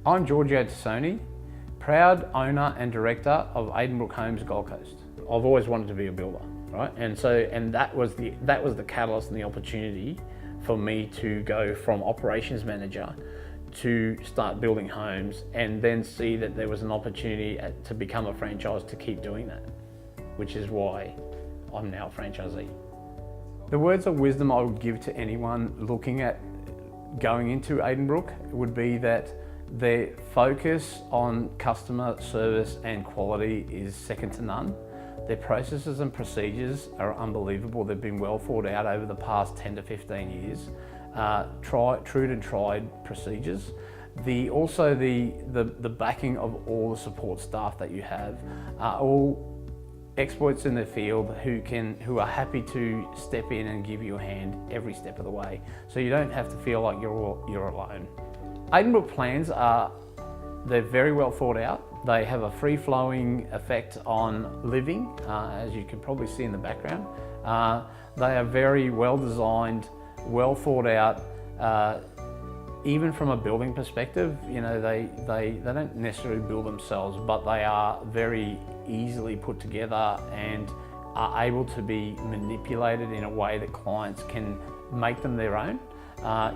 I'm Giorgio Tosoni, proud owner and director of Adenbrook Homes Gold Coast. I've always wanted to be a builder, right? And that was the catalyst and the opportunity for me to go from operations manager to start building homes, and then see that there was an opportunity to become a franchise to keep doing that, which is why I'm now a franchisee. The words of wisdom I would give to anyone looking at going into Adenbrook would be that their focus on customer service and quality is second to none. Their processes and procedures are unbelievable. They've been well thought out over the past 10 to 15 years. True and tried procedures. Also the backing of all the support staff that you have are all experts in their field who are happy to step in and give you a hand every step of the way. So you don't have to feel like you're alone. Adenbrook Plans they're very well thought out. They have a free-flowing effect on living, as you can probably see in the background. They are very well designed, well thought out. Even from a building perspective, you know, they don't necessarily build themselves, but they are very easily put together and are able to be manipulated in a way that clients can make them their own.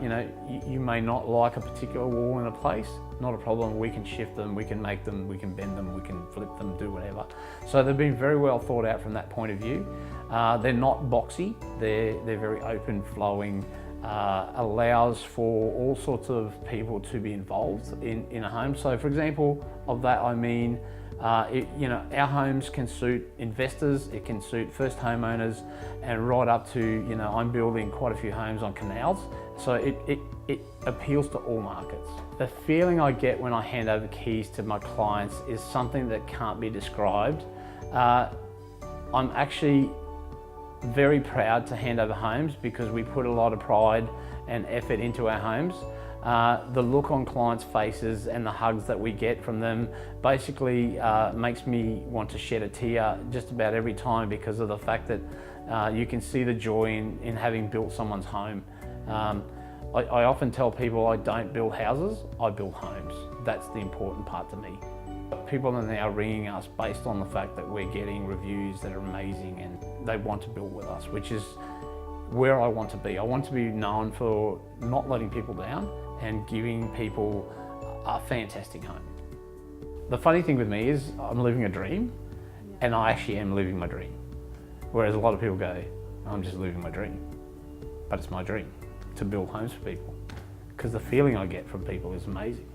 You know, you may not like a particular wall in a place, not a problem. We can shift them, we can make them, we can bend them, we can flip them, do whatever. So they've been very well thought out from that point of view. They're not boxy, they're very open flowing, allows for all sorts of people to be involved in a home. So for example, of that I mean, you know, our homes can suit investors, it can suit first homeowners, and right up to, you know, I'm building quite a few homes on canals, so it appeals to all markets. The feeling I get when I hand over keys to my clients is something that can't be described. I'm actually very proud to hand over homes because we put a lot of pride and effort into our homes. The look on clients' faces and the hugs that we get from them basically makes me want to shed a tear just about every time, because of the fact that you can see the joy in having built someone's home. I often tell people I don't build houses, I build homes. That's the important part to me. People are now ringing us based on the fact that we're getting reviews that are amazing and they want to build with us, which is where I want to be. I want to be known for not letting people down and giving people a fantastic home. The funny thing with me is I'm living a dream, and I actually am living my dream. Whereas a lot of people go, I'm just living my dream. But it's my dream to build homes for people, because the feeling I get from people is amazing.